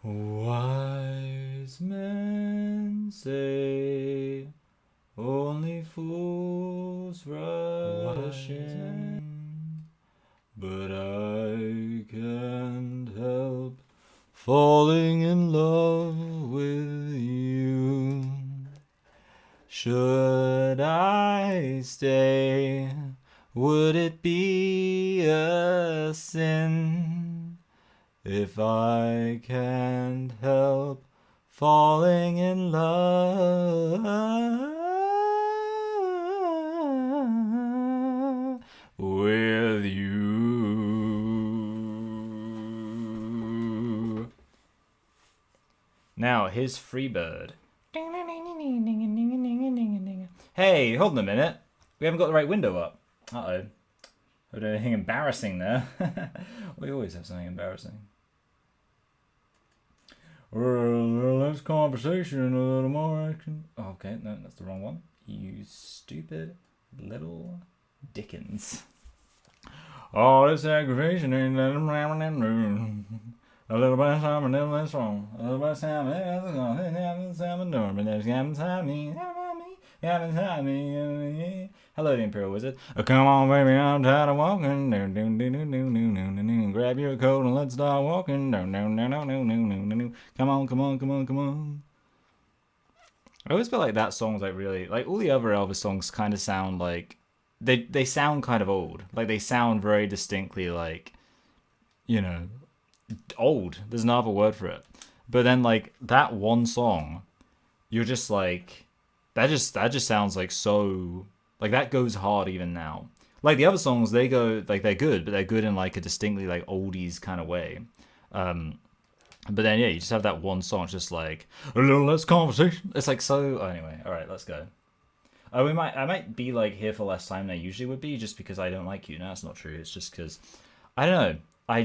Wise men say only fools rush in, but I can't help falling in love with you. Should I stay, would it be a sin if I can't help falling in love with you? Now, here's Freebird. Hey, hold on a minute. We haven't got the right window up. Uh-oh. We're doing anything embarrassing there. We always have something embarrassing. Less conversation and a little more action. Oh, okay, no, that's the wrong one. You stupid little Dickens. All this aggravation ain't let them ram in room. A little bit of time and a little bit wrong. A little bit of time and hello, the Imperial Wizard. Oh, come on, baby, I'm tired of walking. Grab your coat and let's start walking. Come on, come on, come on, come on. I always feel like that song's like really, like all the other Elvis songs kind of sound like, they sound kind of old. Like they sound very distinctly like, you know, old. There's no other word for it. But then like that one song, you're just like, that just sounds like so, like that goes hard even now. Like the other songs, they go like they're good, but they're good in like a distinctly like oldies kind of way. But then yeah, you just have that one song, it's just like a little less conversation. It's like so. Oh, anyway, all right, let's go. I might be like here for less time than I usually would be, just because I don't like you. No, that's not true. It's just because I don't know. I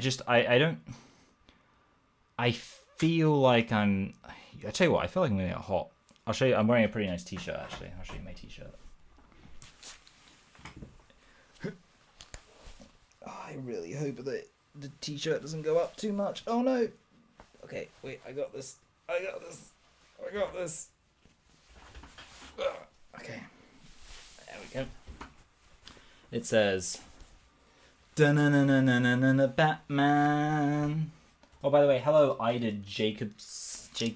don't. I feel like I tell you what, I feel like I'm gonna get hot. I'll show you. I'm wearing a pretty nice t-shirt actually. I'll show you my t-shirt. Oh, I really hope that the t-shirt doesn't go up too much. Oh no. Okay, wait. I got this. Okay. There we go. It says Batman. Oh, by the way, hello, Ida Jacobstein.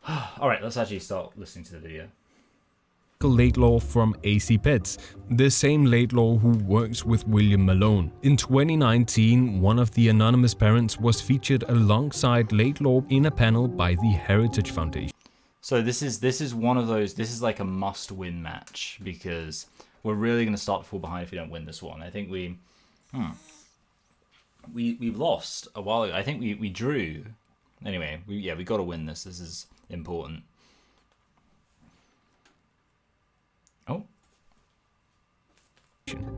All right, let's actually start listening to the video. Laidlaw from AC Pets, the same Laidlaw who works with William Malone. In 2019, one of the anonymous parents was featured alongside Laidlaw in a panel by the Heritage Foundation. So this is one of those. This is like a must-win match because we're really going to start to fall behind if we don't win this one. I think we've lost a while ago. I think we drew. Anyway, we got to win this. This is important. Oh.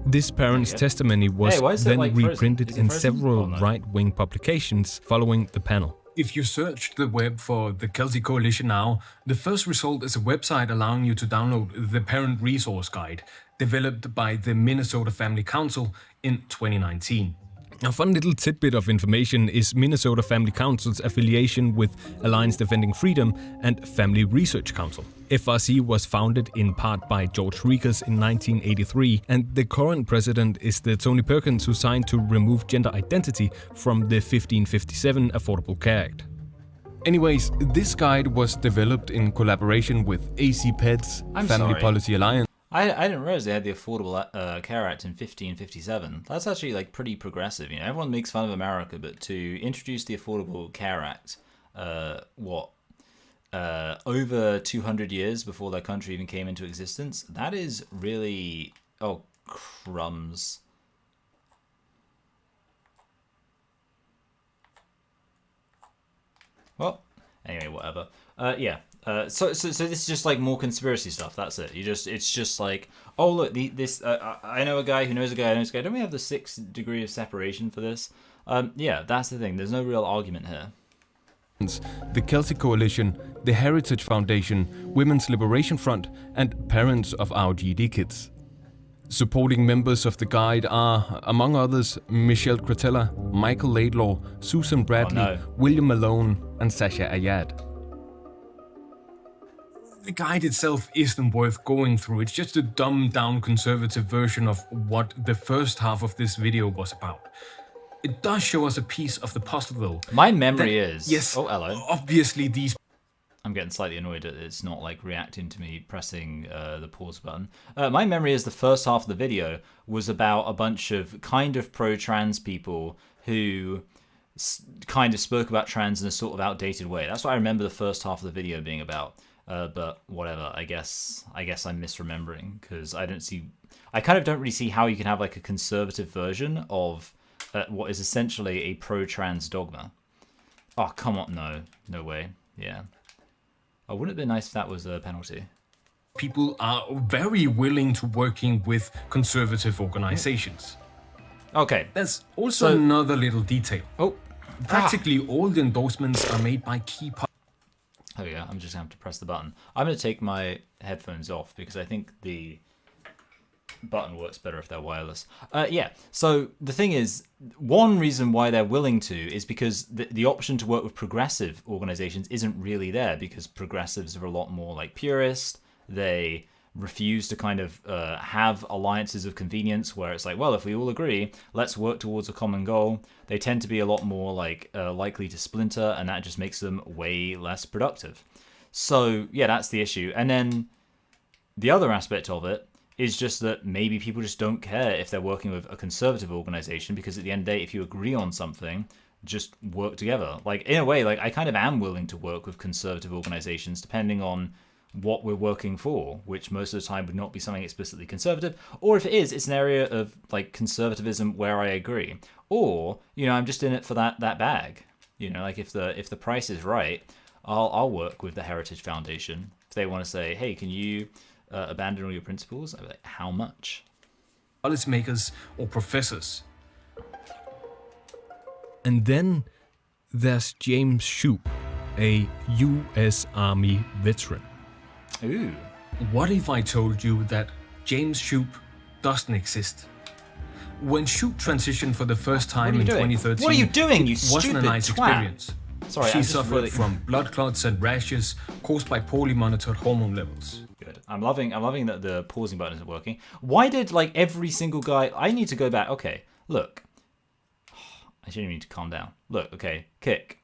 This parent's testimony was then like reprinted in several right-wing publications following the panel. If you search the web for the Celtic Coalition now, the first result is a website allowing you to download the Parent Resource Guide, developed by the Minnesota Family Council in 2019. A fun little tidbit of information is Minnesota Family Council's affiliation with Alliance Defending Freedom and Family Research Council. FRC was founded in part by George Rigas in 1983, and the current president is the Tony Perkins who signed to remove gender identity from the 1557 Affordable Care Act. Anyways, this guide was developed in collaboration with AC Pets, Family Policy Alliance. I didn't realize they had the Affordable Care Act in 1557. That's actually like pretty progressive. You know, everyone makes fun of America, but to introduce the Affordable Care Act, over 200 years before their country even came into existence, that is really... Oh, crumbs. Well, anyway, whatever. So this is just like more conspiracy stuff. That's it. It's just like, oh look, I know a guy who knows a guy who knows a guy. Don't we have the 6th degree of separation for this? Yeah, that's the thing. There's no real argument here. The Celtic Coalition, the Heritage Foundation, Women's Liberation Front, and parents of our GD kids. Supporting members of the guide are, among others, Michelle Cretella, Michael Laidlaw, Susan Bradley, William Malone, and Sasha Ayad. The guide itself isn't worth going through. It's just a dumbed down conservative version of what the first half of this video was about. It does show us a piece of the puzzle though. My memory is... Yes, oh, hello. Obviously these... I'm getting slightly annoyed that it's not like reacting to me pressing the pause button. My memory is the first half of the video was about a bunch of kind of pro-trans people who kind of spoke about trans in a sort of outdated way. That's what I remember the first half of the video being about. But whatever, I guess I'm misremembering because I kind of don't really see how you can have like a conservative version of what is essentially a pro-trans dogma. Oh, come on, no way, yeah. Oh, wouldn't it be nice if that was a penalty? People are very willing to working with conservative organizations. Okay. There's also another little detail. Oh. Practically all the endorsements are made by key Oh yeah, I'm just going to have to press the button. I'm going to take my headphones off because I think the button works better if they're wireless. Yeah, so the thing is, one reason why they're willing to is because the option to work with progressive organizations isn't really there because progressives are a lot more like purist. They refuse to kind of have alliances of convenience where it's like, well, if we all agree, let's work towards a common goal. They tend to be a lot more like likely to splinter, and that just makes them way less productive. So yeah, that's the issue. And then the other aspect of it is just that maybe people just don't care if they're working with a conservative organization because at the end of the day, if you agree on something, just work together. Like in a way, like I kind of am willing to work with conservative organizations depending on what we're working for, which most of the time would not be something explicitly conservative, or if it is, it's an area of like conservatism where I agree, or I'm just in it for that bag. Like if the price is right, I'll work with the Heritage Foundation if they want to say, hey, can you abandon all your principles? I'll be like, how much? Policymakers or professors. And then there's James Shoup, a U.S. Army veteran. Ooh. What if I told you that James Shoup doesn't exist? When Shoup transitioned for the first time in 2013, what are you doing, you wasn't a stupid nice twat? experience. Sorry, she suffered from blood clots and rashes caused by poorly monitored hormone levels. Good. I'm loving that the pausing button isn't working. Why did like every single guy? I need to go back. Okay, look. I shouldn't need to calm down. Look, okay, kick.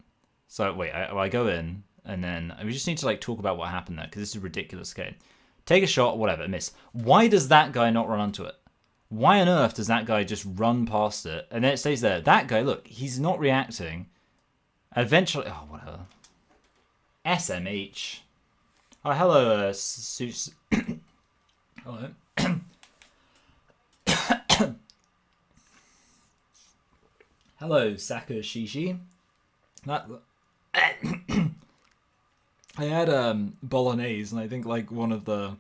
So wait, I go in. And then we just need to like talk about what happened there because this is ridiculous. Okay, take a shot, whatever, miss. Why does that guy not run onto it? Why on earth does that guy just run past it and then it stays there? That guy, look, he's not reacting. Eventually, oh whatever. SMH. Oh hello, hello. Hello, Saka Shishi. That. I had bolognese, and I think like one of the,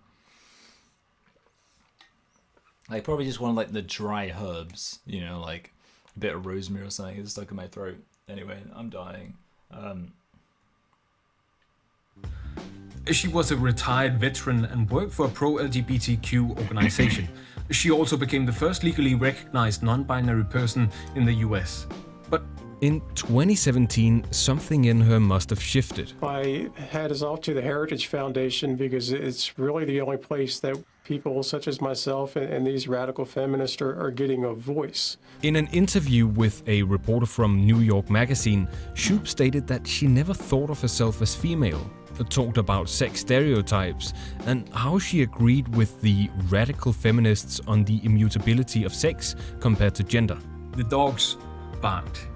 like probably just one of like the dry herbs, like a bit of rosemary or something is stuck in my throat. Anyway, I'm dying. She was a retired veteran and worked for a pro-LGBTQ organization. She also became the first legally recognized non-binary person in the US. But in 2017, something in her must have shifted. My hat is off to the Heritage Foundation because it's really the only place that people such as myself and these radical feminists are getting a voice. In an interview with a reporter from New York Magazine, Shoup stated that she never thought of herself as female, talked about sex stereotypes, and how she agreed with the radical feminists on the immutability of sex compared to gender. The dogs barked.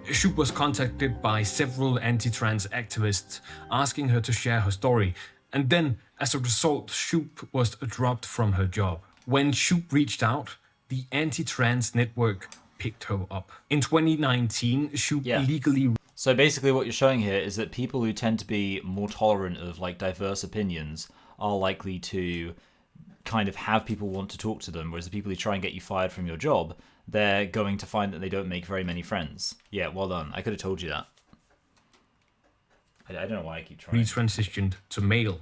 Shoup was contacted by several anti-trans activists asking her to share her story, and then, as a result, Shoup was dropped from her job. When Shoup reached out, the anti-trans network picked her up. In 2019, Shoup legally... So basically what you're showing here is that people who tend to be more tolerant of like diverse opinions are likely to kind of have people want to talk to them, whereas the people who try and get you fired from your job, they're going to find that they don't make very many friends. Yeah, well done. I could have told you that. I don't know why I keep trying. Retransitioned to male.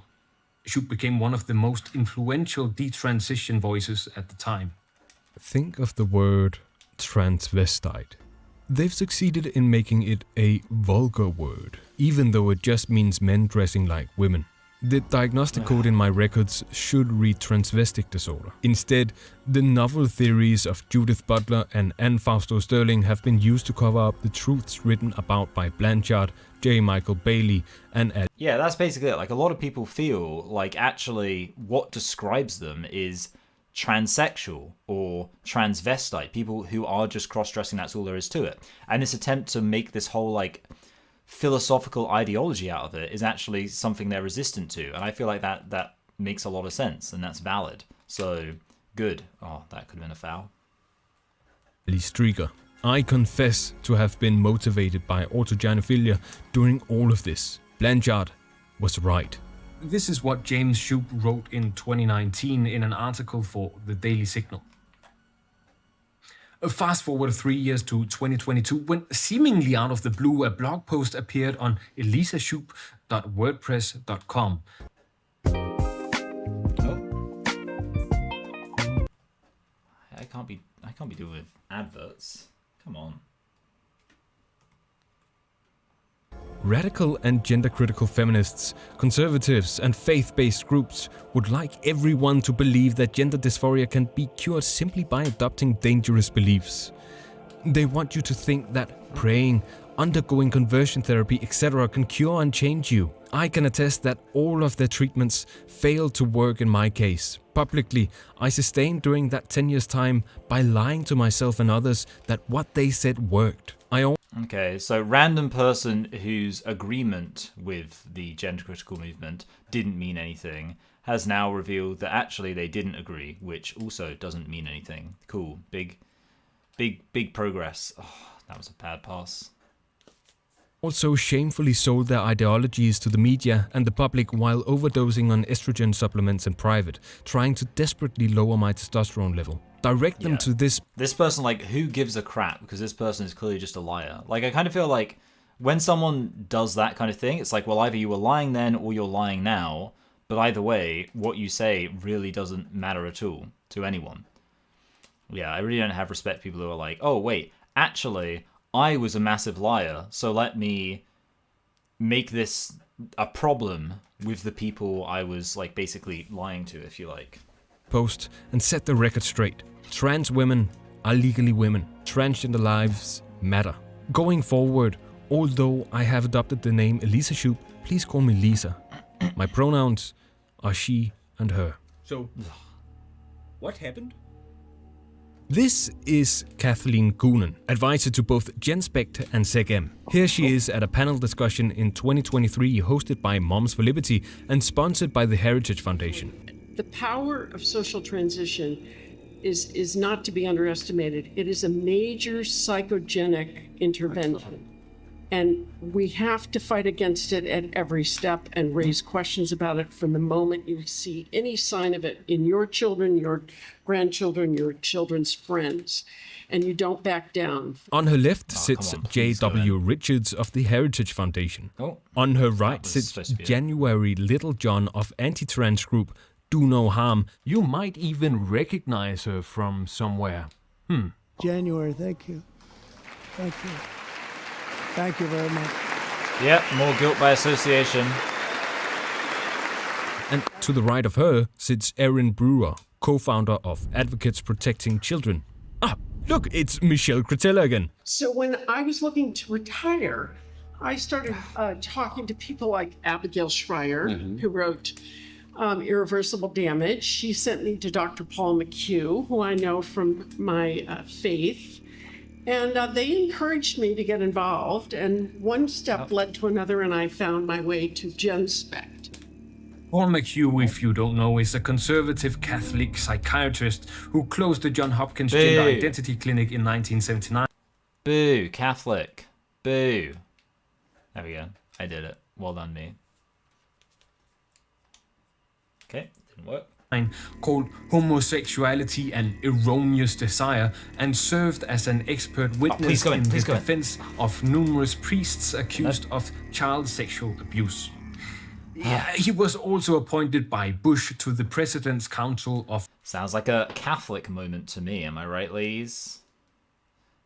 Shoup became one of the most influential detransition voices at the time. Think of the word transvestite. They've succeeded in making it a vulgar word, even though it just means men dressing like women. The diagnostic code in my records should read transvestic disorder. Instead, the novel theories of Judith Butler and Anne Fausto Sterling have been used to cover up the truths written about by Blanchard, J. Michael Bailey, and Yeah, that's basically it. Like, a lot of people feel like actually what describes them is transsexual or transvestite, people who are just cross-dressing, that's all there is to it. And this attempt to make this whole, like, philosophical ideology out of it is actually something they're resistant to, and I feel like that makes a lot of sense, and that's valid. So good. Oh, that could have been a foul. Strieger. I confess to have been motivated by autogynephilia during all of this. Blanchard was right. This is what James Shoup wrote in 2019 in an article for the Daily Signal. Fast forward 3 years to 2022, when seemingly out of the blue, a blog post appeared on elisashoup.wordpress.com. Oh. I can't be doing with adverts. Come on. Radical and gender-critical feminists, conservatives, and faith-based groups would like everyone to believe that gender dysphoria can be cured simply by adopting dangerous beliefs. They want you to think that praying, undergoing conversion therapy, etc. can cure and change you. I can attest that all of their treatments failed to work in my case. Publicly, I sustained during that 10 years' time by lying to myself and others that what they said worked. Okay, so random person whose agreement with the gender critical movement didn't mean anything has now revealed that actually they didn't agree, which also doesn't mean anything. Cool. Big progress. Oh, that was a bad pass. Also shamefully sold their ideologies to the media and the public while overdosing on estrogen supplements in private, trying to desperately lower my testosterone level. Direct them to this person, like, who gives a crap? Because this person is clearly just a liar. Like, I kind of feel like when someone does that kind of thing, it's like, well, either you were lying then or you're lying now. But either way, what you say really doesn't matter at all to anyone. Yeah, I really don't have respect for people who are like, oh, wait, actually, I was a massive liar, so let me make this a problem with the people I was, like, basically lying to, if you like. Post and set the record straight. Trans women are legally women. Transgender lives matter. Going forward, although I have adopted the name Elisa Shoup, please call me Lisa. My pronouns are she and her. So, what happened? This is Kathleen Goonan, advisor to both GenSpect and SecM. Here she is at a panel discussion in 2023 hosted by Moms for Liberty and sponsored by the Heritage Foundation. The power of social transition is not to be underestimated. It is a major psychogenic intervention. And we have to fight against it at every step and raise questions about it from the moment you see any sign of it in your children, your grandchildren, your children's friends, and you don't back down. On her left sits J.W. Richards of the Heritage Foundation. On her right sits January Littlejohn of anti-trans group Do No Harm. You might even recognize her from somewhere. January, thank you. Thank you. Thank you very much. Yep, more guilt by association. And to the right of her sits Erin Brewer, co-founder of Advocates Protecting Children. Ah, look, it's Michelle Cretella again. So when I was looking to retire, I started talking to people like Abigail Schreier, who wrote Irreversible Damage. She sent me to Dr. Paul McHugh, who I know from my faith. And they encouraged me to get involved, and one step led to another, and I found my way to GenSpect. Paul McHugh, if you don't know, is a conservative Catholic psychiatrist who closed the Johns Hopkins Gender Identity Clinic in 1979. Boo, Catholic. Boo. There we go. I did it. Well done, me. Okay, didn't work. Called Homosexuality and Erroneous Desire, and served as an expert witness in the defense of numerous priests accused of child sexual abuse. Yeah, he was also appointed by Bush to the President's Council of... Sounds like a Catholic moment to me, am I right, ladies?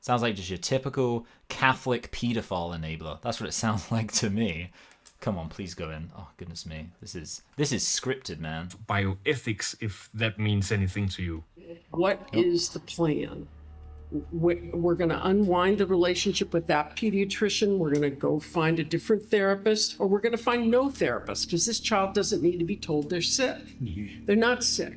Sounds like just your typical Catholic pedophile enabler. That's what it sounds like to me. Come on, please go in. Oh, goodness me. This is scripted, man. Bioethics, if that means anything to you. What is the plan? We're going to unwind the relationship with that pediatrician. We're going to go find a different therapist, or we're going to find no therapist, because this child doesn't need to be told they're sick. They're not sick.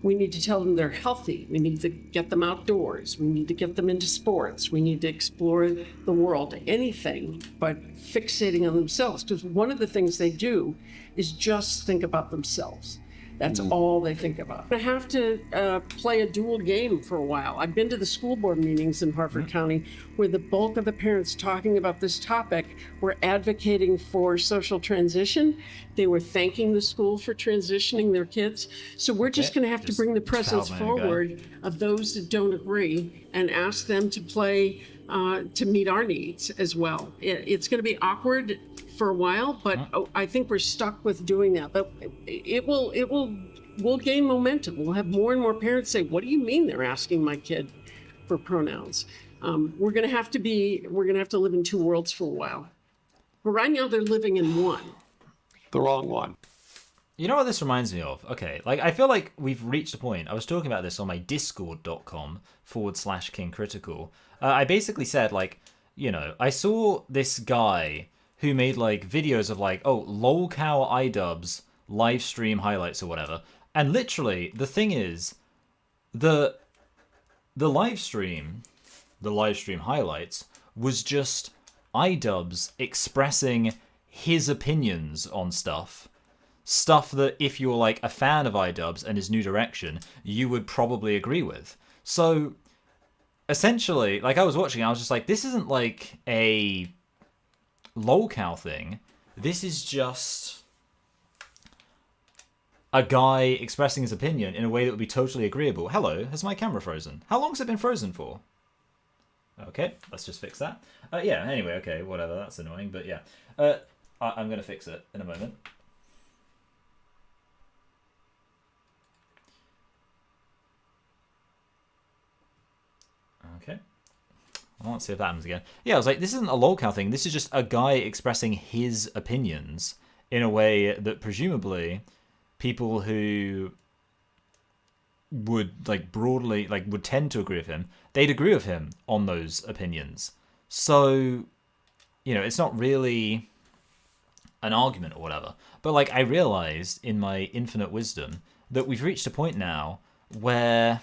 We need to tell them they're healthy. We need to get them outdoors. We need to get them into sports. We need to explore the world, anything but fixating on themselves. Because one of the things they do is just think about themselves. That's all they think about. I have to play a dual game for a while. I've been to the school board meetings in Harford County where the bulk of the parents talking about this topic were advocating for social transition. They were thanking the school for transitioning their kids. So we're just going to have to bring the presence forward of those that don't agree and ask them to play to meet our needs as well. It's going to be awkward for a while, but I think we're stuck with doing that. But we'll gain momentum. We'll have more and more parents say, "What do you mean they're asking my kid for pronouns?" We're gonna have to live in two worlds for a while. But right now they're living in one. The wrong one. You know what this reminds me of? Okay, like I feel like we've reached a point. I was talking about this on my discord.com/King Critical. I basically said, like, you know, I saw this guy who made like videos of like, oh, lolcow iDubbbz live stream highlights or whatever. And literally, the thing is, the live stream highlights was just iDubbbz expressing his opinions on stuff that if you're like a fan of iDubbbz and his new direction, you would probably agree with. So essentially, like I was watching, I was just like, this isn't like a lolcow thing. This is just a guy expressing his opinion in a way that would be totally agreeable. Hello, has my camera frozen? How long has it been frozen for? Okay, let's just fix that. Yeah, anyway, okay, whatever, that's annoying, but yeah. I'm going to fix it in a moment. Okay. Well, let's see if that happens again. Yeah, I was like, this isn't a lolcow thing. This is just a guy expressing his opinions in a way that presumably people who would like broadly like would tend to agree with him, they'd agree with him on those opinions. So, you know, it's not really an argument or whatever. But like I realized in my infinite wisdom that we've reached a point now where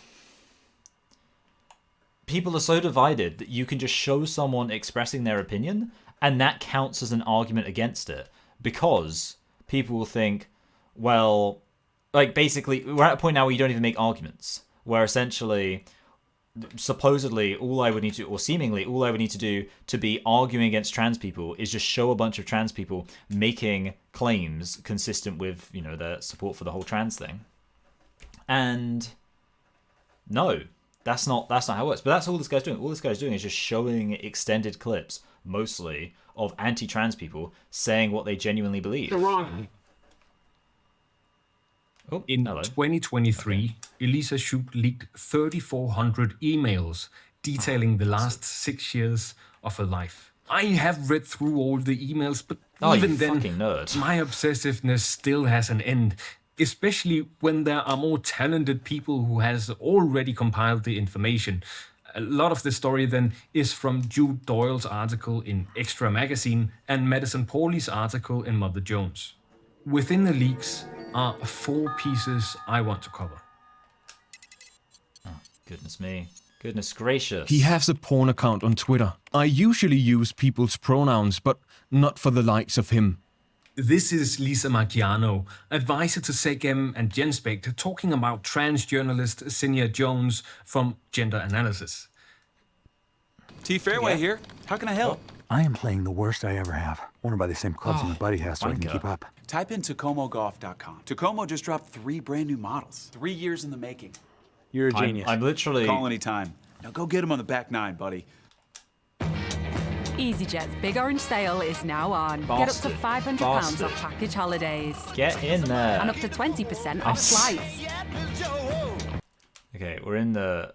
people are so divided that you can just show someone expressing their opinion and that counts as an argument against it, because people will think, well, like basically we're at a point now where you don't even make arguments, where essentially supposedly all I would need to, or seemingly all I would need to do to be arguing against trans people is just show a bunch of trans people making claims consistent with, you know, their support for the whole trans thing. And no, that's not how it works. But that's all this guy's doing. All this guy's doing is just showing extended clips, mostly, of anti-trans people saying what they genuinely believe. They're wrong. Oh, in hello. 2023, Elisa Shoup leaked 3,400 emails detailing the last 6 years of her life. I have read through all the emails, but even then, fucking nerd. my obsessiveness still has an end. Especially when there are more talented people who has already compiled the information. A lot of the story then is from Jude Doyle's article in Extra Magazine and Madison Pauly's article in Mother Jones. Within the leaks are 4 pieces I want to cover. Oh, goodness me. Goodness gracious. He has a porn account on Twitter. I usually use people's pronouns, but not for the likes of him. This is Lisa Macchiano, advisor to SegM and Genspect, talking about trans journalist Cinia Jones from Gender Analysis. T Fairway here. How can I help? I am playing the worst I ever have. I want to buy the same clubs my buddy has so I can keep up. Type in TacomoGolf.com. Tacomo just dropped 3 brand new models. 3 years in the making. You're a genius. I'm literally... Call anytime. Now go get him on the back 9, buddy. EasyJet's Big Orange Sale is now on. Bastard. Get up to £500 Bastard. off package holidays. Get in there. And up to 20% off flights. Okay, we're in the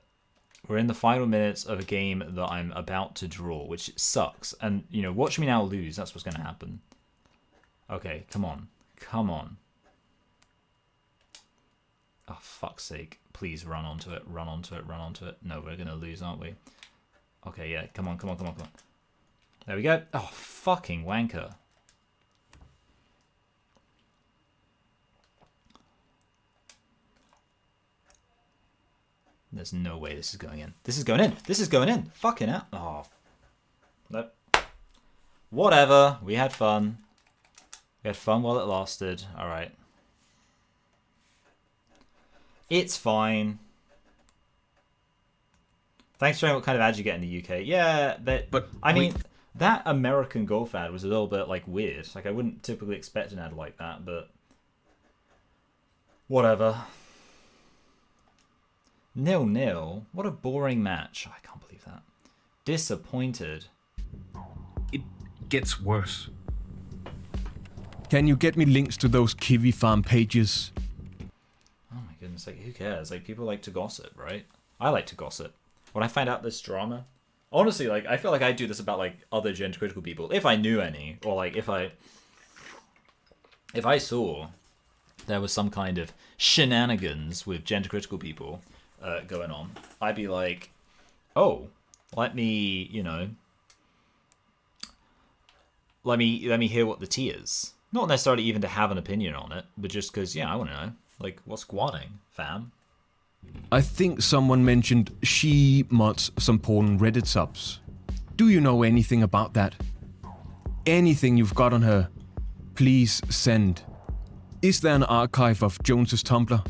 final minutes of a game that I'm about to draw, which sucks. And, you know, watch me now lose. That's what's going to happen. Okay, come on. Come on. Oh, fuck's sake. Please run onto it. Run onto it. Run onto it. No, we're going to lose, aren't we? Okay, yeah. Come on, come on, come on, come on. There we go. Oh, fucking wanker. There's no way this is going in. This is going in. This is going in. Fucking hell. Oh. Nope. Whatever. We had fun. We had fun while it lasted. Alright. It's fine. Thanks for showing what kind of ads you get in the UK. Yeah, but I mean, that American golf ad was a little bit, like, weird. Like, I wouldn't typically expect an ad like that, but whatever. 0-0. What a boring match. I can't believe that. Disappointed. It gets worse. Can you get me links to those Kiwi Farm pages? Oh my goodness, like, who cares? Like, people like to gossip, right? I like to gossip. When I find out this drama, honestly, like, I feel like I do this about, like, other gender critical people, if I knew any, or, like, if I saw there was some kind of shenanigans with gender critical people going on, I'd be like, oh, let me, you know, let me hear what the tea is. Not necessarily even to have an opinion on it, but just because, yeah, I want to know, like, what's squatting, fam? I think someone mentioned she mods some porn Reddit subs. Do you know anything about that? Anything you've got on her, please send. Is there an archive of Jones's Tumblr?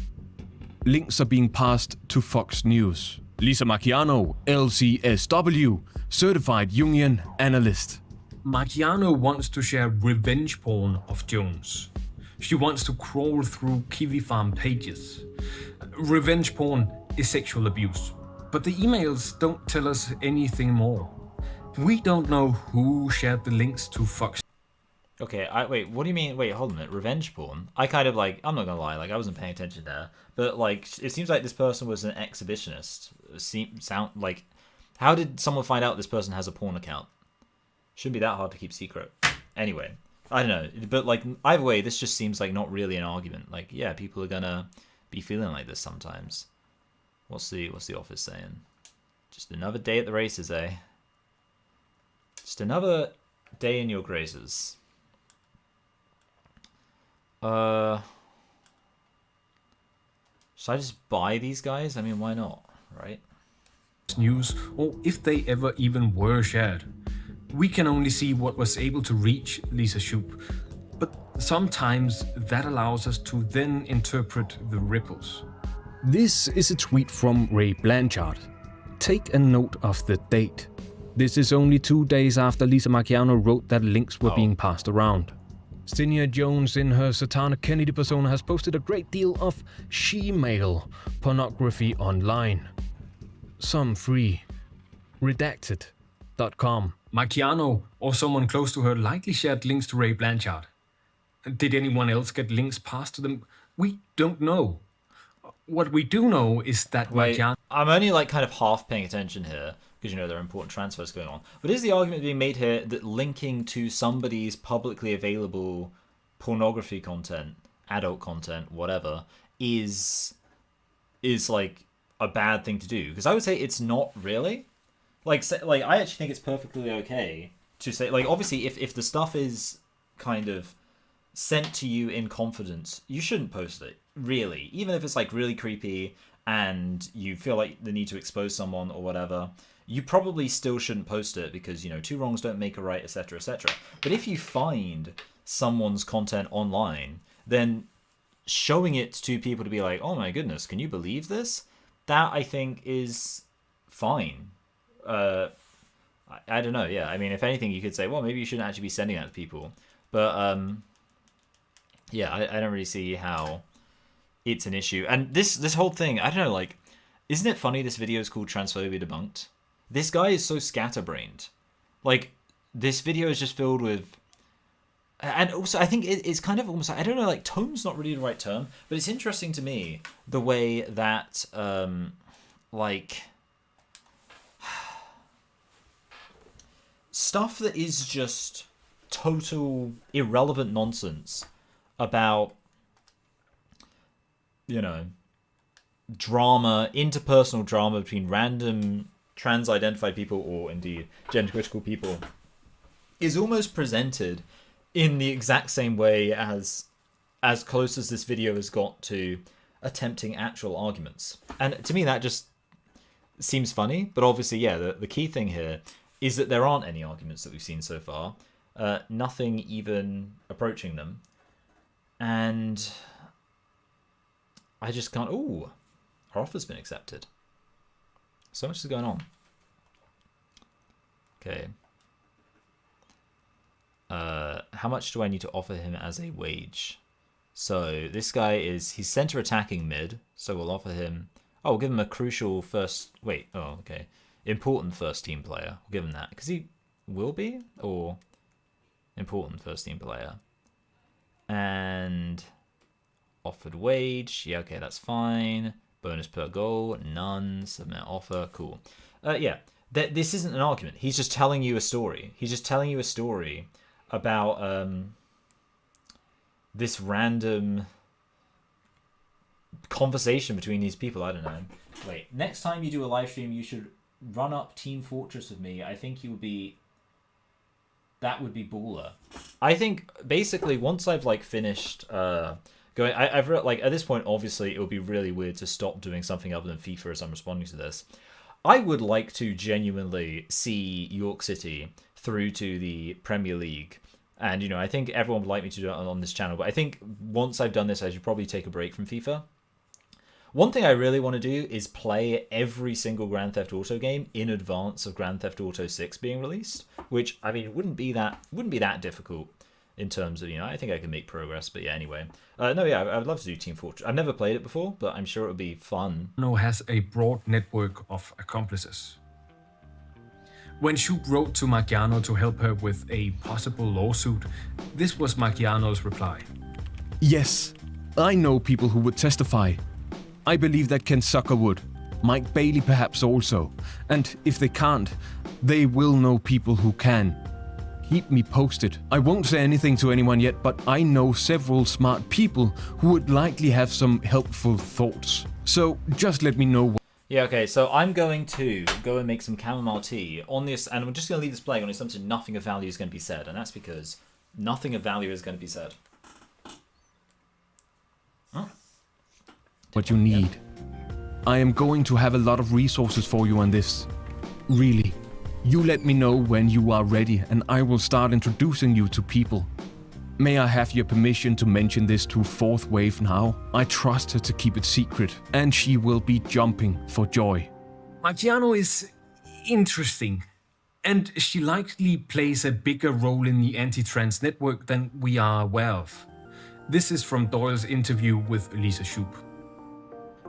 Links are being passed to Fox News. Lisa Macchiano, LCSW, Certified Jungian Analyst. Macchiano wants to share revenge porn of Jones. She wants to crawl through Kiwi Farm pages. Revenge porn is sexual abuse, but the emails don't tell us anything more. We don't know who shared the links to Fox. Okay, wait, what do you mean? Wait, hold a minute. Revenge porn? I kind of, like, I'm not gonna lie, like, I wasn't paying attention there. But, like, it seems like this person was an exhibitionist. Like, how did someone find out this person has a porn account? Shouldn't be that hard to keep secret. Anyway, I don't know. But, like, either way, this just seems like not really an argument. Like, yeah, people are gonna be feeling like this sometimes. What's the office saying? Just another day at the races, eh? Just another day in your graces. Should I just buy these guys? I mean, why not, right? News, or if they ever even were shared. We can only see what was able to reach Lisa Shoup, but sometimes that allows us to then interpret the ripples. This is a tweet from Ray Blanchard. Take a note of the date. This is only 2 days after Lisa Macchiano wrote that links were being passed around. Stinia Jones in her Satana Kennedy persona has posted a great deal of she-male pornography online. Some free. Redacted.com. Macchiano or someone close to her likely shared links to Ray Blanchard. Did anyone else get links passed to them? We don't know. What we do know is that Macchiano... I'm only, like, kind of half paying attention here, because, you know, there are important transfers going on. But is the argument being made here that linking to somebody's publicly available pornography content, adult content, whatever, is like, a bad thing to do? Because I would say it's not really. Like, I actually think it's perfectly okay to say, like, obviously, if the stuff is kind of sent to you in confidence, you shouldn't post it, really. Even if it's, like, really creepy and you feel like the need to expose someone or whatever, you probably still shouldn't post it because, you know, two wrongs don't make a right, etc., etc. But if you find someone's content online, then showing it to people to be like, oh my goodness, can you believe this? That, I think, is fine. I don't know, yeah. I mean, if anything, you could say, well, maybe you shouldn't actually be sending that to people. But, yeah, I don't really see how it's an issue. And this whole thing, I don't know, like, isn't it funny this video is called Transphobia Debunked? This guy is so scatterbrained. Like, this video is just filled with, and also I think it's kind of almost, I don't know, like tone's not really the right term, but it's interesting to me the way that like stuff that is just total irrelevant nonsense about, you know, drama, interpersonal drama between random trans-identified people or indeed gender-critical people is almost presented in the exact same way as close as this video has got to attempting actual arguments. And to me that just seems funny, but obviously, yeah, the key thing here is that there aren't any arguments that we've seen so far. Nothing even approaching them. And I just can't... Ooh, our offer's been accepted. So much is going on. Okay. How much do I need to offer him as a wage? So this guy he's center attacking mid, so we'll offer him... Oh, we'll give him a crucial first... Wait, oh, okay. Important first team player. We'll give him that. Because he will be? Or important first team player. And offered wage. Yeah, okay, that's fine. Bonus per goal. None. Submit offer. Cool. Yeah, this isn't an argument. He's just telling you a story. He's just telling you a story about this random conversation between these people. I don't know. Wait, next time you do a live stream, you should run up Team Fortress with me. I think you would be... That would be baller. I think basically once I've like finished going, I've like at this point obviously it would be really weird to stop doing something other than FIFA as I'm responding to this. I would like to genuinely see York City through to the Premier League, and you know I think everyone would like me to do it on this channel. But I think once I've done this, I should probably take a break from FIFA. One thing I really want to do is play every single Grand Theft Auto game in advance of Grand Theft Auto 6 being released, which I mean it wouldn't be that difficult in terms of, you know, I think I can make progress. But yeah, anyway, no, yeah, I would love to do Team Fortress. I've never played it before, but I'm sure it would be fun. Has a broad network of accomplices. When Shoop wrote to Marciano to help her with a possible lawsuit, this was Marciano's reply. Yes, I know people who would testify. I believe that Ken Sucker would. Mike Bailey perhaps also. And if they can't, they will know people who can. Keep me posted. I won't say anything to anyone yet, but I know several smart people who would likely have some helpful thoughts. So just let me know. Yeah, okay, so I'm going to go and make some chamomile tea on this, and I'm just going to leave this playing on the assumption nothing of value is going to be said, and that's because nothing of value is going to be said. Huh? What you need. I am going to have a lot of resources for you on this. Really. You let me know when you are ready and I will start introducing you to people. May I have your permission to mention this to Fourth Wave now? I trust her to keep it secret and she will be jumping for joy. Marciano is interesting, and she likely plays a bigger role in the anti-trans network than we are aware of. This is from Doyle's interview with Lisa Shoop.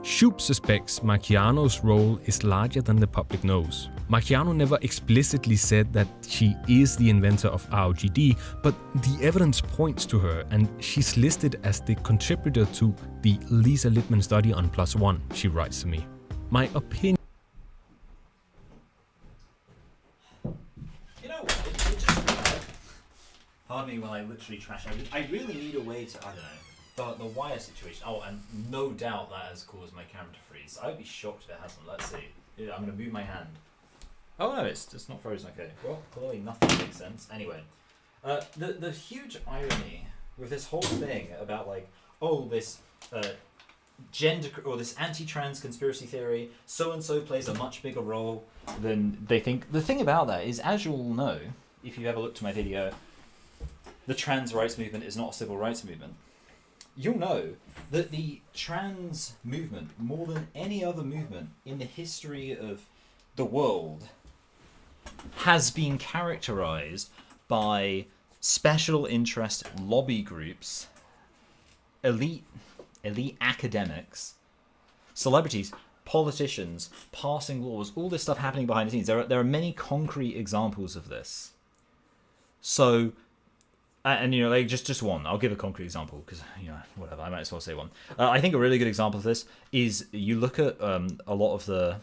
Shoop suspects Marciano's role is larger than the public knows. Marciano never explicitly said that she is the inventor of ROGD, but the evidence points to her, and she's listed as the contributor to the Lisa Littman study on Plus One, she writes to me. My opinion... You know what? It just... Pardon me while I literally trash. I really need a way to, I don't know. The wire situation. Oh, and no doubt that has caused my camera to freeze. I would be shocked if it hasn't. Let's see. Yeah, I'm going to move my hand. Oh no, it's just not frozen. Okay. Well, clearly nothing makes sense. Anyway, the huge irony with this whole thing about like, oh, this gender or this anti-trans conspiracy theory, so and so plays a much bigger role than they think. The thing about that is, as you'll know, if you've ever looked at my video, the trans rights movement is not a civil rights movement. You'll know that the trans movement, more than any other movement in the history of the world, has been characterized by special interest lobby groups, elite academics, celebrities, politicians, passing laws, all this stuff happening behind the scenes. There are many concrete examples of this. So, and you know, like just one. I'll give a concrete example because whatever. I might as well say one. I think a really good example of this is you look at a lot of the,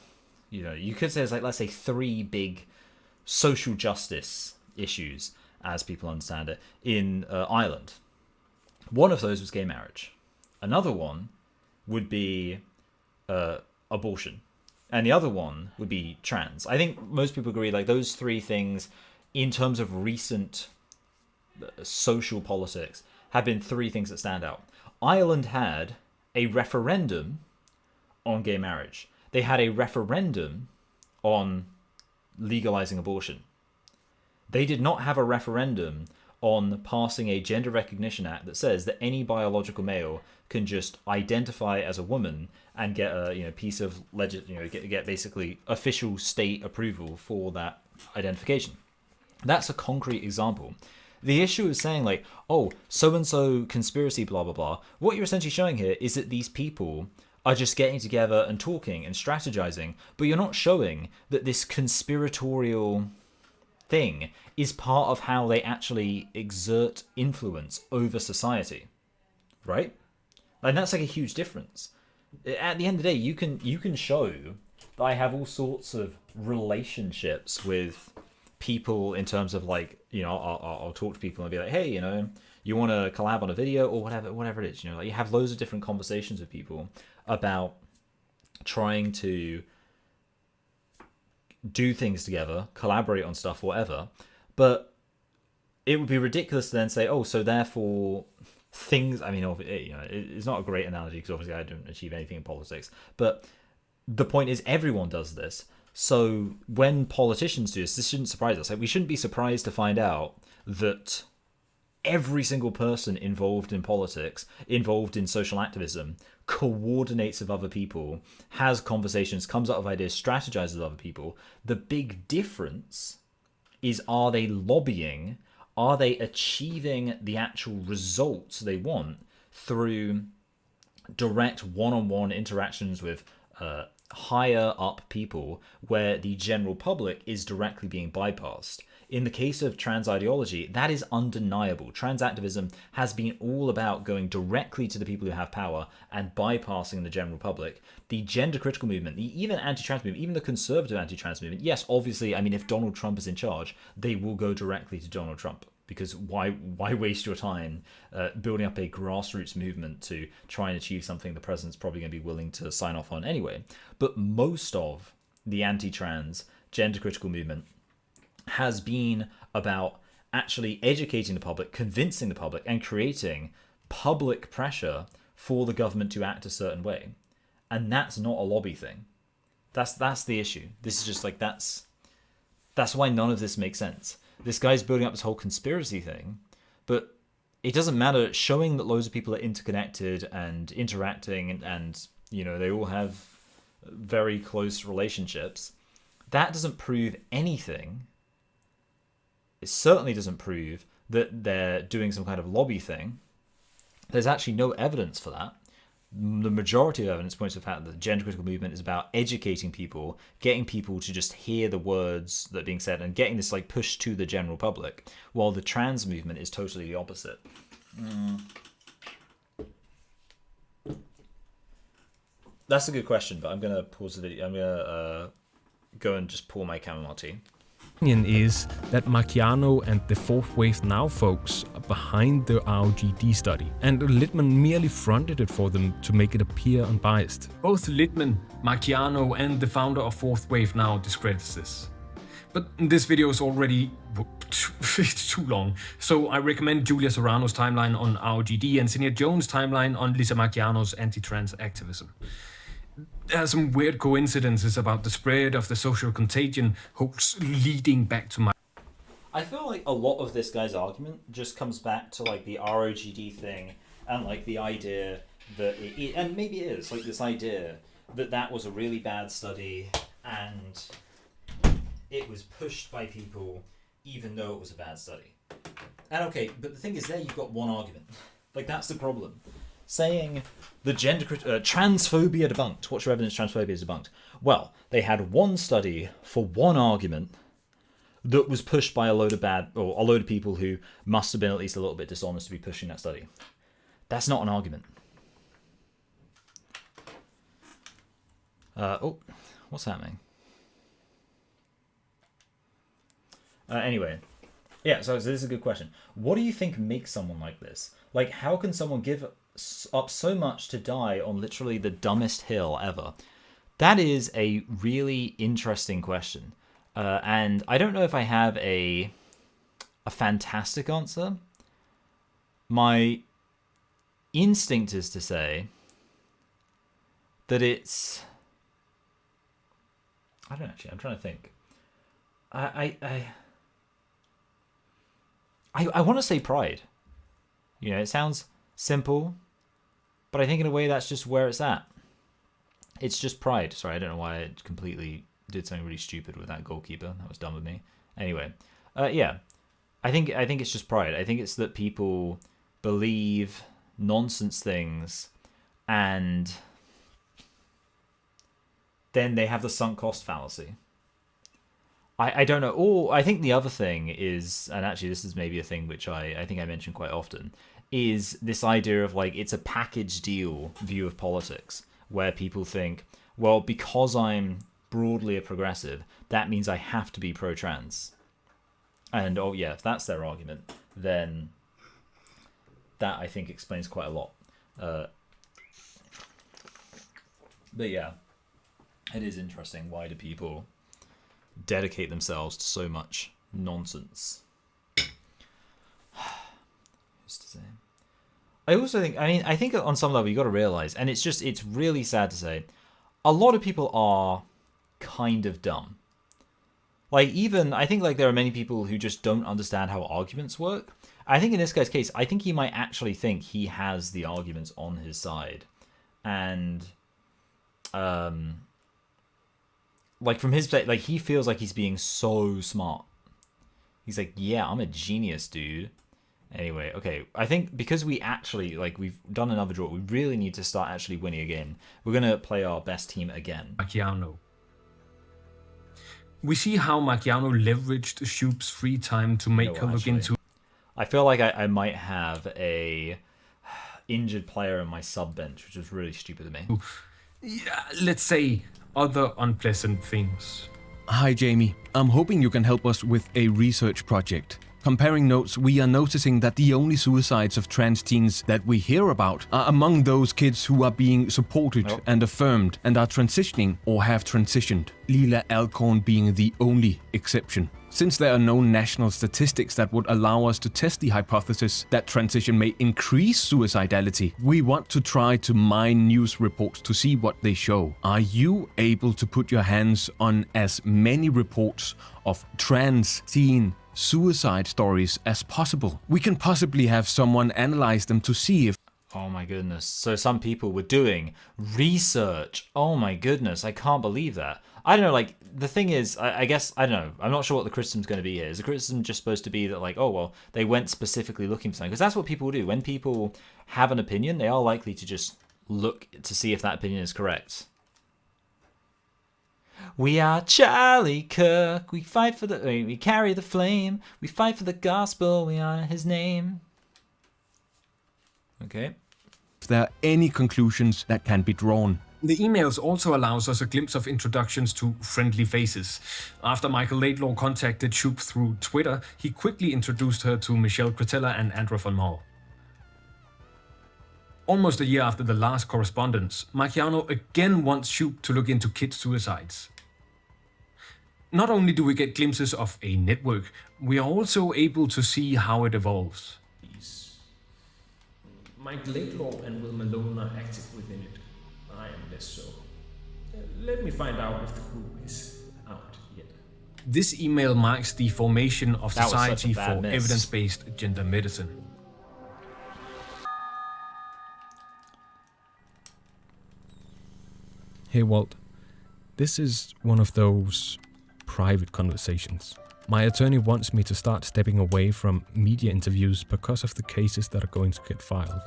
you could say there's like, let's say 3 big social justice issues as people understand it in Ireland. One of those was gay marriage. Another one would be abortion. And the other one would be trans. I think most people agree, like, those 3 things, in terms of recent social politics, have been 3 things that stand out. Ireland had a referendum on gay marriage. They had a referendum on legalizing abortion. They did not have a referendum on passing a gender recognition act that says that any biological male can just identify as a woman and get a piece of get basically official state approval for that identification. That's a concrete example. The issue is saying like, oh, so and so conspiracy, blah blah blah. What you're essentially showing here is that these people are just getting together and talking and strategizing, but you're not showing that this conspiratorial thing is part of how they actually exert influence over society, right? And that's like a huge difference. At the end of the day, you can show that I have all sorts of relationships with people in terms of like, I'll talk to people and be like, hey, you want to collab on a video or whatever it is, like you have loads of different conversations with people about trying to do things together, collaborate on stuff, whatever. But it would be ridiculous to then say, oh, so therefore things, I mean, it's not a great analogy because obviously I don't achieve anything in politics, but the point is everyone does this. So when politicians do this shouldn't surprise us. Like, we shouldn't be surprised to find out that every single person involved in politics, involved in social activism, coordinates with other people, has conversations, comes up with ideas, strategizes with other people. The big difference is, are they lobbying? Are they achieving the actual results they want through direct one-on-one interactions with higher up people where the general public is directly being bypassed? In the case of trans ideology, that is undeniable. Trans activism has been all about going directly to the people who have power and bypassing the general public. The gender critical movement, the even anti-trans movement, even the conservative anti-trans movement, yes, obviously, I mean, if Donald Trump is in charge, they will go directly to Donald Trump. Because why waste your time building up a grassroots movement to try and achieve something the president's probably going to be willing to sign off on anyway? But most of the anti-trans gender critical movement has been about actually educating the public, convincing the public, and creating public pressure for the government to act a certain way. And that's not a lobby thing. That's the issue. This is just like, that's why none of this makes sense. This guy's building up this whole conspiracy thing, but it doesn't matter. Showing that loads of people are interconnected and interacting and they all have very close relationships, that doesn't prove anything. It certainly doesn't prove that they're doing some kind of lobby thing. There's actually no evidence for that. The majority of evidence points to the fact that the gender critical movement is about educating people, getting people to just hear the words that are being said and getting this like push to the general public, while the trans movement is totally the opposite. That's a good question, but I'm going to pause the video. I'm going to go and just pour my chamomile tea. Is that Marciano and the Fourth Wave Now folks are behind the ROGD study, and Littman merely fronted it for them to make it appear unbiased. Both Littman, Marciano, and the founder of Fourth Wave Now discredits this. But this video is already it's too long, so I recommend Julia Serrano's timeline on ROGD and Sinead Jones' timeline on Lisa Marciano's anti-trans activism. There are some weird coincidences about the spread of the social contagion hoax leading back to my... I feel like a lot of this guy's argument just comes back to like the ROGD thing and like the idea that and maybe it is like this idea that that was a really bad study and it was pushed by people even though it was a bad study. And okay, but the thing is there you've got one argument. Like that's the problem. Saying the transphobia debunked. What's your evidence transphobia is debunked? Well, they had one study for one argument that was pushed by a load of people who must have been at least a little bit dishonest to be pushing that study. That's not an argument. What's happening? Anyway, yeah, so this is a good question. What do you think makes someone like this? Like, how can someone give up so much to die on literally the dumbest hill ever? That is a really interesting question. And I don't know if I have a fantastic answer. My instinct is to say that it's... I don't actually. I'm trying to think. I want to say pride. You know, it sounds simple, but I think in a way that's just where it's at. It's just pride. Sorry, I don't know why I completely did something really stupid with that goalkeeper. That was dumb of me. Anyway, yeah, I think it's just pride. I think it's that people believe nonsense things, and then they have the sunk cost fallacy. I don't know. Or I think the other thing is, and actually this is maybe a thing which I think I mention quite often, is this idea of like it's a package deal view of politics, where people think, well, because I'm broadly a progressive, that means I have to be pro-trans. And oh yeah, if that's their argument, then that I think explains quite a lot. But yeah, it is interesting. Why do people dedicate themselves to so much nonsense? Who's to say? I also think, I think on some level you got to realize, and it's really sad to say, a lot of people are kind of dumb. Like, even, I think like there are many people who just don't understand how arguments work. I think in this guy's case, I think he might actually think he has the arguments on his side. And, like from his like he feels like he's being so smart. He's like, yeah, I'm a genius, dude. Anyway, okay, I think because we actually, like, we've done another draw, we really need to start actually winning again. We're gonna play our best team again. Marciano. We see how Marciano leveraged Shoop's free time to make her look into... I feel like I might have a injured player in my sub bench, which is really stupid of me. Yeah, let's say other unpleasant things. Hi Jamie, I'm hoping you can help us with a research project. Comparing notes, we are noticing that the only suicides of trans teens that we hear about are among those kids who are being supported and affirmed and are transitioning or have transitioned, Lila Alcorn being the only exception. Since there are no national statistics that would allow us to test the hypothesis that transition may increase suicidality, we want to try to mine news reports to see what they show. Are you able to put your hands on as many reports of trans teen suicide stories as possible? We can possibly have someone analyze them to see if... Oh my goodness. So some people were doing research. Oh my goodness. I can't believe that. I don't know, like, the thing is, I guess, I don't know. I'm not sure what the criticism's going to be here. Is the criticism just supposed to be that, like, oh, well, they went specifically looking for something? Because that's what people do. When people have an opinion, they are likely to just look to see if that opinion is correct. We are Charlie Kirk. We fight for we carry the flame. We fight for the gospel. We honor his name. Okay. If there are any conclusions that can be drawn. The emails also allows us a glimpse of introductions to friendly faces. After Michael Laidlaw contacted Shoop through Twitter, he quickly introduced her to Michelle Cretella and Andra von Moll. Almost a year after the last correspondence, Marciano again wants Shoop to look into kid suicides. Not only do we get glimpses of a network, we are also able to see how it evolves. Mike Laidlaw and Will Malone are active within it. I am less so. Let me find out if the group is out yet. This email marks the formation of Society for Evidence-Based Gender Medicine. Hey Walt, this is one of those private conversations. My attorney wants me to start stepping away from media interviews because of the cases that are going to get filed.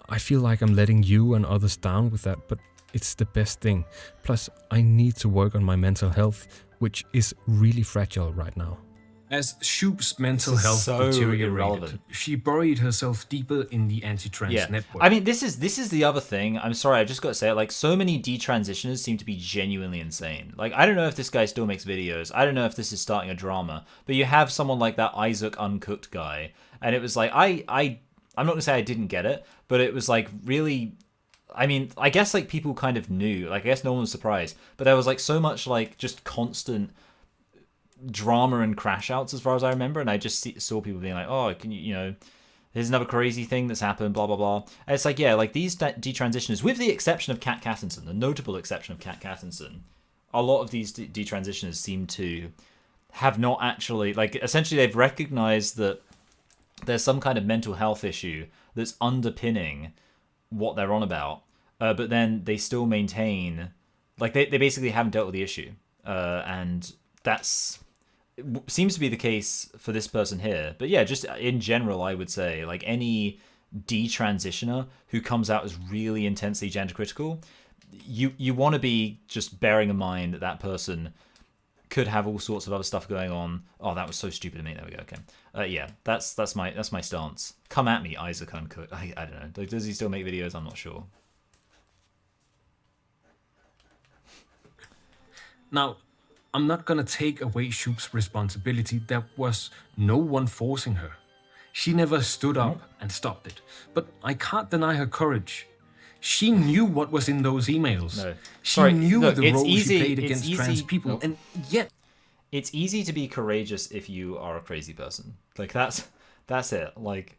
I feel like I'm letting you and others down with that, but It's the best thing. Plus, I need to work on my mental health, which is really fragile right now. As Shoup's mental This is health so deteriorated, irrelevant. she buried herself deeper in the anti-trans network. I mean, this is the other thing. I'm sorry, I just got to say it. Like, so many detransitioners seem to be genuinely insane. Like, I don't know if this guy still makes videos. I don't know if this is starting a drama. But you have someone like that Isaac Uncooked guy, and it was like, I'm not gonna say I didn't get it, but it was like really. I mean, I guess like people kind of knew. Like, I guess no one was surprised, but there was like so much like just constant drama and crash outs as far as I remember, and I just saw people being like, oh, can you know, here's another crazy thing that's happened, blah blah blah. And it's like, yeah, like these detransitioners, with the exception of Kat Cattinson, the notable exception of Kat Cattinson, a lot of these detransitioners seem to have not actually, like, essentially they've recognized that there's some kind of mental health issue that's underpinning what they're on about, but then they still maintain, like, they basically haven't dealt with the issue, and that's seems to be the case for this person here. But yeah, just in general, I would say, like, any detransitioner who comes out as really intensely gender critical, you want to be just bearing in mind that that person could have all sorts of other stuff going on. Oh, that was so stupid of me. There we go. Okay. Yeah, that's my stance. Come at me, Isaac Uncooked. I don't know. Like, does he still make videos? I'm not sure. Now, I'm not gonna take away Shoup's responsibility. There was no one forcing her. She never stood up and stopped it. But I can't deny her courage. She knew what was in those emails. No. She Sorry, knew look, the it's role easy- she played it's against easy- trans people, Nope. and yet It's easy to be courageous if you are a crazy person. Like, that's it. Like,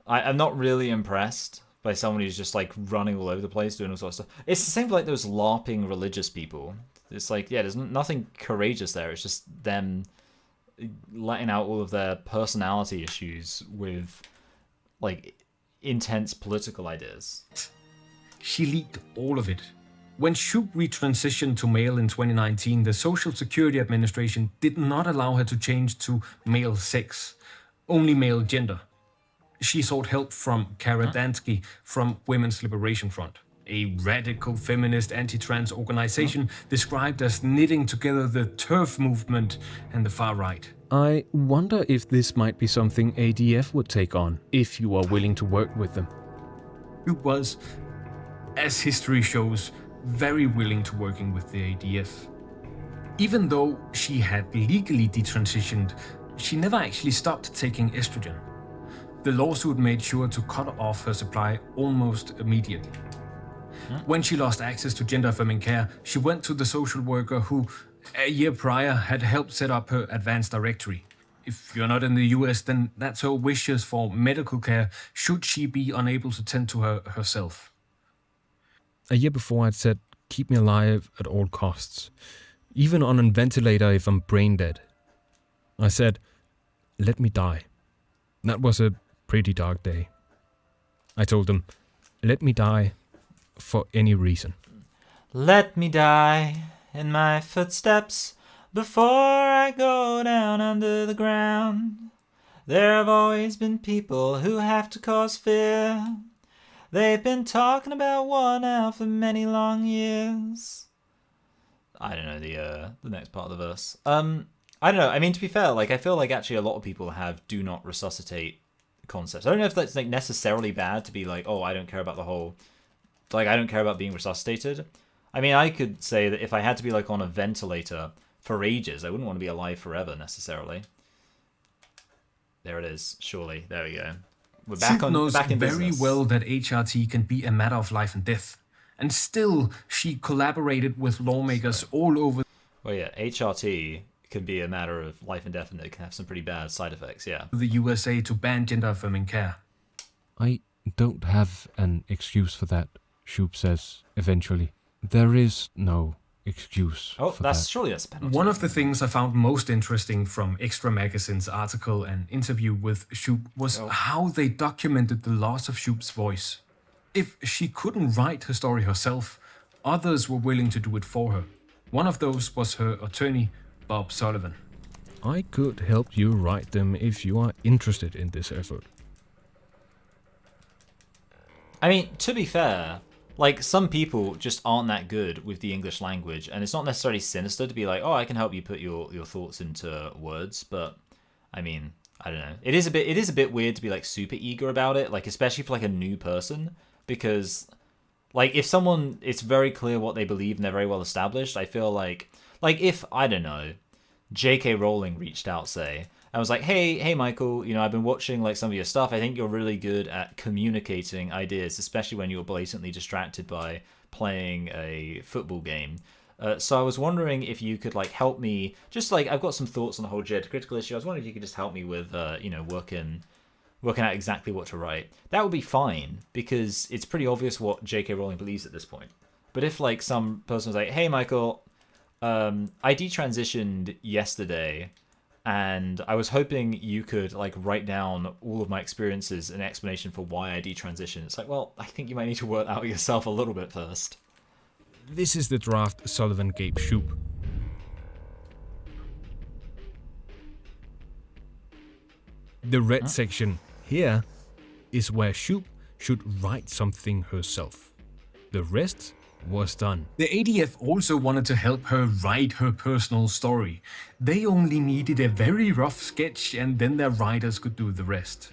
I'm not really impressed by someone who's just like running all over the place doing all sorts of stuff. It's the same for like those LARPing religious people. It's like, yeah, there's nothing courageous there. It's just them letting out all of their personality issues with like intense political ideas. she leaked all of it. When Shoup retransitioned to male in 2019, the Social Security Administration did not allow her to change to male sex, only male gender. She sought help from Kara Dansky from Women's Liberation Front, a radical feminist anti-trans organization described as knitting together the TERF movement and the far right. I wonder if this might be something ADF would take on, if you are willing to work with them. Shoup was, as history shows, very willing to working with the ADF. Even though she had legally detransitioned, she never actually stopped taking estrogen. The lawsuit made sure to cut off her supply almost immediately. When she lost access to gender-affirming care, she went to the social worker who, a year prior, had helped set up her advanced directory. If you're not in the US, then that's her wishes for medical care should she be unable to tend to her herself. A year before, I'd said, keep me alive at all costs, even on a ventilator if I'm brain dead. I said, let me die. That was a pretty dark day. I told them, let me die for any reason. Let me die in my footsteps before I go down under the ground. There have always been people who have to cause fear. They've been talking about war now for many long years. I don't know the next part of the verse. I don't know. I mean, to be fair, like, I feel like actually a lot of people have do not resuscitate concepts. I don't know if that's like necessarily bad to be like, oh, I don't care about the whole, like, I don't care about being resuscitated. I mean, I could say that if I had to be like on a ventilator for ages, I wouldn't want to be alive forever necessarily. There it is. Surely, there we go. We're back Shoup on knows back in very business. well that HRT can be a matter of life and death, and still she collaborated with lawmakers all over. Well, yeah, HRT can be a matter of life and death, and it can have some pretty bad side effects. Yeah. The USA to ban gender-affirming care. I don't have an excuse for that, Shoup says eventually. There is no excuse Oh, for that's that. surely that's a penalty. One of the things I found most interesting from Extra Magazine's article and interview with Shoup was how they documented the loss of Shoup's voice. If she couldn't write her story herself, others were willing to do it for her. One of those was her attorney, Bob Sullivan. I could help you write them if you are interested in this effort. I mean, to be fair, like some people just aren't that good with the English language, and it's not necessarily sinister to be like, oh, I can help you put your thoughts into words, but I mean, I don't know. It is a bit weird to be like super eager about it, like especially for like a new person, because like if someone, it's very clear what they believe and they're very well established, I feel like if, I don't know, J.K. Rowling reached out, say, I was like, hey Michael, you know, I've been watching like some of your stuff. I think you're really good at communicating ideas, especially when you're blatantly distracted by playing a football game. So I was wondering if you could like help me, just like I've got some thoughts on the whole gender critical issue. I was wondering if you could just help me with, you know, working out exactly what to write. That would be fine, because it's pretty obvious what J.K. Rowling believes at this point. But if like some person was like, hey Michael, I detransitioned yesterday, and I was hoping you could like write down all of my experiences and explanation for why I detransitioned. It's like, well, I think you might need to work out yourself a little bit first. This is the draft Sullivan gave Shoop. The red section here is where Shoop should write something herself. The rest was done. The ADF also wanted to help her write her personal story. They only needed a very rough sketch, and then their writers could do the rest.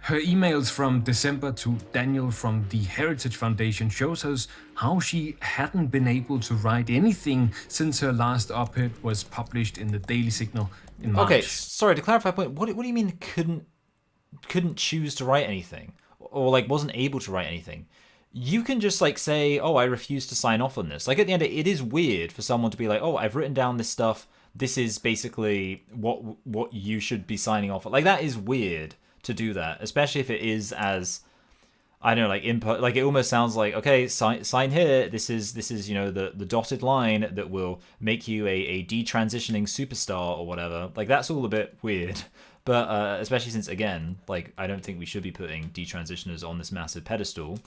Her emails from December to Daniel from the Heritage Foundation shows us how she hadn't been able to write anything since her last op-ed was published in the Daily Signal in March. Okay, sorry, to clarify a point, what do you mean couldn't choose to write anything? Or like wasn't able to write anything? You can just like say, oh, I refuse to sign off on this. Like at the end, it is weird for someone to be like, oh, I've written down this stuff. This is basically what you should be signing off on. Like that is weird to do that, especially if it is as, I don't know, like input. Like it almost sounds like, okay, sign here. This is you know the dotted line that will make you a detransitioning superstar or whatever. Like that's all a bit weird. But especially since, again, like I don't think we should be putting detransitioners on this massive pedestal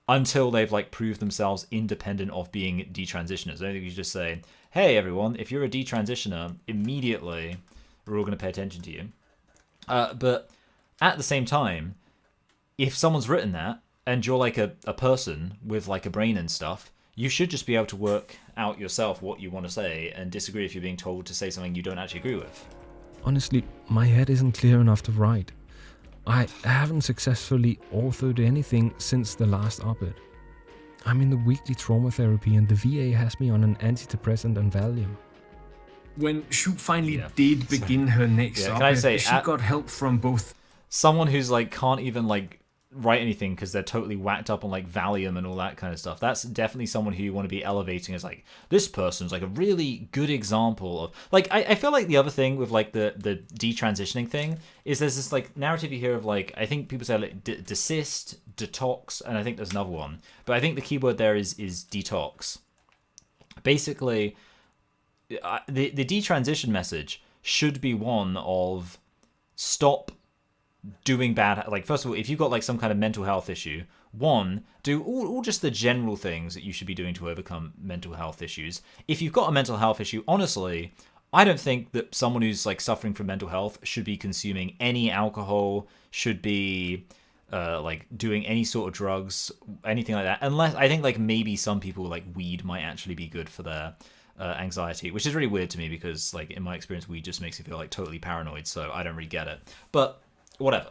until they've like proved themselves independent of being detransitioners. I don't think we should just say, hey everyone, if you're a detransitioner, immediately we're all going to pay attention to you. But at the same time, if someone's written that and you're like a person with like a brain and stuff, you should just be able to work out yourself what you want to say and disagree if you're being told to say something you don't actually agree with. Honestly, my head isn't clear enough to write. I haven't successfully authored anything since the last op-ed. I'm in the weekly trauma therapy and the VA has me on an antidepressant and Valium. When Shoop finally did begin her next op-ed, she got help from both. Someone who's like can't even like write anything because they're totally whacked up on like Valium and all that kind of stuff. That's definitely someone who you want to be elevating as like, this person's like a really good example of like, I feel like the other thing with like the detransitioning thing is there's this like narrative you hear of like, I think people say like desist, detox, and I think there's another one, but I think the keyword there is detox. Basically, the detransition message should be one of stop doing bad. Like, first of all, if you've got like some kind of mental health issue, one, do all just the general things that you should be doing to overcome mental health issues. If you've got a mental health issue, honestly, I don't think that someone who's like suffering from mental health should be consuming any alcohol, should be like doing any sort of drugs, anything like that. Unless, I think like maybe some people like weed might actually be good for their anxiety, which is really weird to me because like in my experience, weed just makes me feel like totally paranoid. So I don't really get it. But whatever.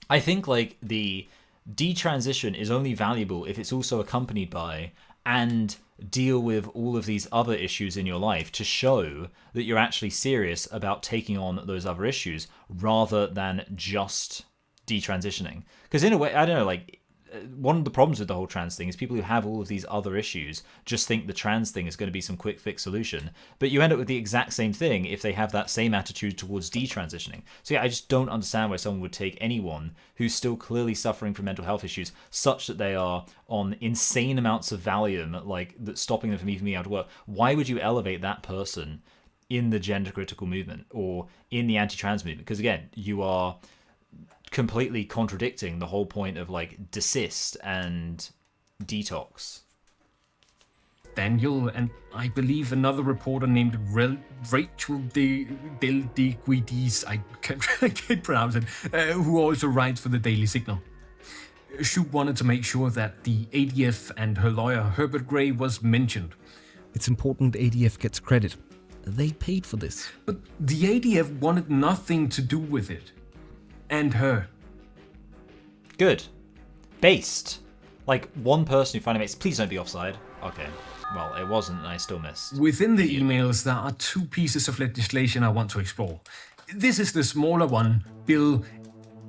I think like the detransition is only valuable if it's also accompanied by and deal with all of these other issues in your life to show that you're actually serious about taking on those other issues rather than just detransitioning. Because in a way, I don't know, like one of the problems with the whole trans thing is people who have all of these other issues just think the trans thing is going to be some quick fix solution, but you end up with the exact same thing if they have that same attitude towards detransitioning. So yeah, I just don't understand why someone would take anyone who's still clearly suffering from mental health issues such that they are on insane amounts of Valium, like that's stopping them from even being able to work. Why would you elevate that person in the gender critical movement or in the anti-trans movement? Because again, you are completely contradicting the whole point of like desist and detox. Daniel and I believe another reporter named Rachel Del Guidis, I can't pronounce it, who also writes for the Daily Signal. Shoup wanted to make sure that the ADF and her lawyer Herbert Gray was mentioned. It's important ADF gets credit. They paid for this. But the ADF wanted nothing to do with it. And her. Good. Based. Like, one person who finally makes... Please don't be offside. Okay. Well, it wasn't, and I still missed. Within the emails, there are two pieces of legislation I want to explore. This is the smaller one, Bill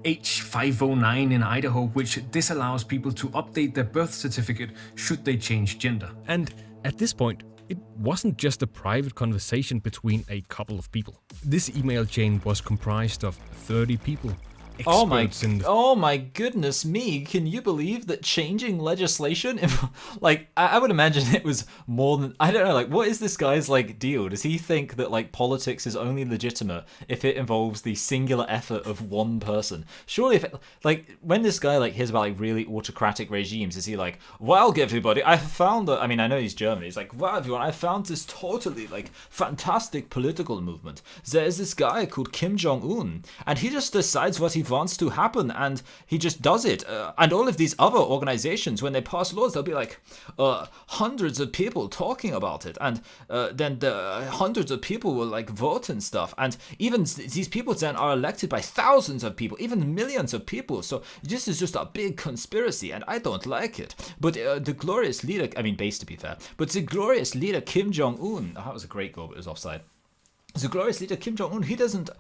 H509 in Idaho, which disallows people to update their birth certificate should they change gender. And at this point, it wasn't just a private conversation between a couple of people. This email chain was comprised of 30 people. Oh my goodness me, can you believe that changing legislation, like, I would imagine it was more than, I don't know, like, what is this guy's, like, deal? Does he think that, like, politics is only legitimate if it involves the singular effort of one person? Surely if, like, when this guy, like, hears about, like, really autocratic regimes, is he like, well, everybody, I found that, I mean, I know he's German, he's like, well, everyone, I found this totally, like, fantastic political movement. There's this guy called Kim Jong-un, and he just decides what he wants to happen and he just does it, and all of these other organizations, when they pass laws, they'll be like hundreds of people talking about it, and then the hundreds of people will like vote and stuff, and even these people then are elected by thousands of people, even millions of people. So this is just a big conspiracy and I don't like it. But the glorious leader, I mean, base to be fair, but the glorious leader Kim Jong-un, that was a great goal, but it was offside. The glorious leader Kim Jong-un, he doesn't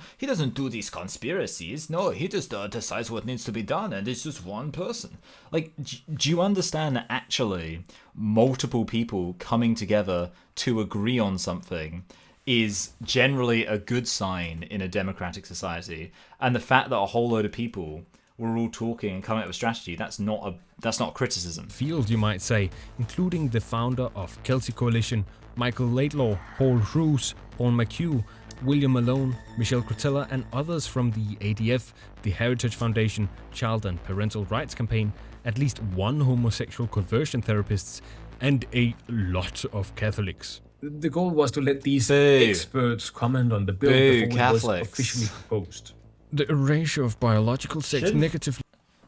do these conspiracies. No, he just decides what needs to be done, and it's just one person. Like, do you understand that actually multiple people coming together to agree on something is generally a good sign in a democratic society? And the fact that a whole load of people were all talking and coming up with a strategy, that's not criticism. Field, you might say, including the founder of Kelsey Coalition, Michael Laidlaw, Paul Roos, Paul McHugh, William Malone, Michelle Cretella, and others from the ADF, the Heritage Foundation, Child and Parental Rights Campaign, at least one homosexual conversion therapists, and a lot of Catholics. The goal was to let these experts comment on the bill before it was officially proposed. The erasure of biological sex negatively.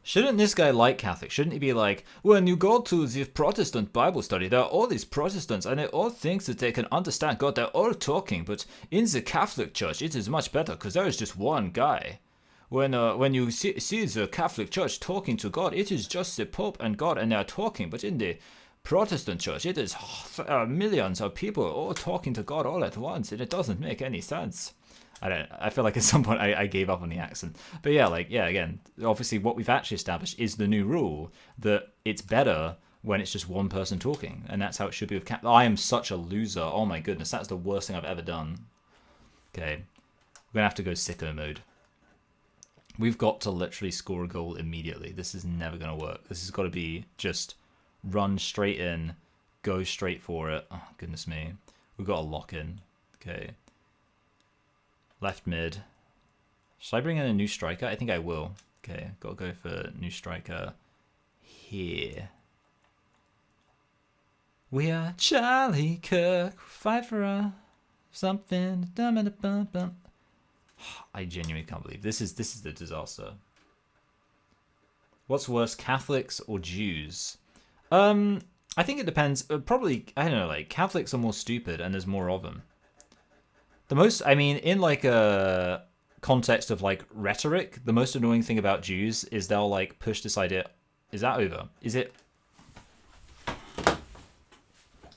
Shouldn't this guy like Catholics? Shouldn't he be like, when you go to the Protestant Bible study, there are all these Protestants and they all think that they can understand God. They're all talking, but in the Catholic Church, it is much better because there is just one guy. When you see the Catholic Church talking to God, it is just the Pope and God and they are talking. But in the Protestant Church, it is millions of people all talking to God all at once, and it doesn't make any sense. I feel like at some point I gave up on the accent. But yeah, again, obviously what we've actually established is the new rule that it's better when it's just one person talking. And that's how it should be with I am such a loser. Oh my goodness, that's the worst thing I've ever done. Okay, we're going to have to go sicko mode. We've got to literally score a goal immediately. This is never going to work. This has got to be just run straight in, go straight for it. Oh, goodness me. We've got to lock in. Okay. Left mid. Should I bring in a new striker? I think I will. Okay, gotta go for new striker here. We are Charlie Kirk. Fight for something. I genuinely can't believe this is the disaster. What's worse, Catholics or Jews? I think it depends. Probably, I don't know, like Catholics are more stupid and there's more of them. The most, I mean, in like a context of like rhetoric, the most annoying thing about Jews is they'll like push this idea. Is that over? Is it?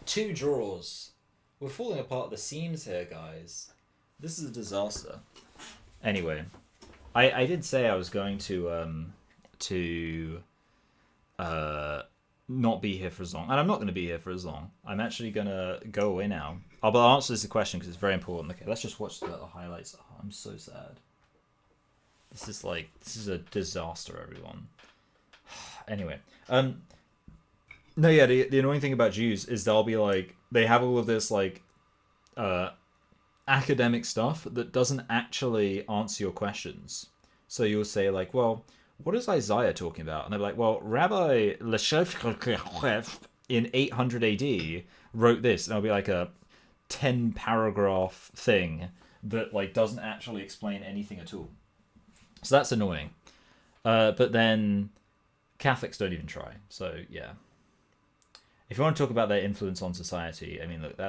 2 draws. We're falling apart at the seams here, guys. This is a disaster. Anyway, I did say I was going to not be here for as long, and I'm not going to be here for as long. I'm actually going to go away now. But I'll answer this question because it's very important. Okay, let's just watch the highlights. Oh, I'm so sad. This is a disaster, everyone. Anyway, no, yeah, the annoying thing about Jews is they'll be like, they have all of this like academic stuff that doesn't actually answer your questions. So you'll say like, well, what is Isaiah talking about? And they're like, well, Rabbi Leshevchev in 800 AD wrote this. And it'll be like a 10 paragraph thing that like doesn't actually explain anything at all. So that's annoying. But then Catholics don't even try. So yeah. If you want to talk about their influence on society, I mean, look,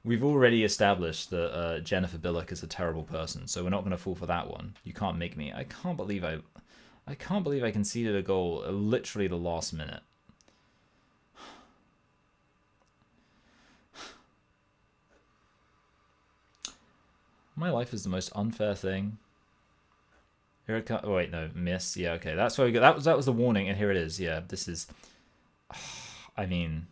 we've already established that Jennifer Billock is a terrible person, so we're not going to fall for that one. You can't make me. I can't believe I conceded a goal at literally the last minute. My life is the most unfair thing. Here it comes. Oh wait, no, miss. Yeah, okay, that's where we go. That was the warning, and here it is. Yeah, this is. I mean,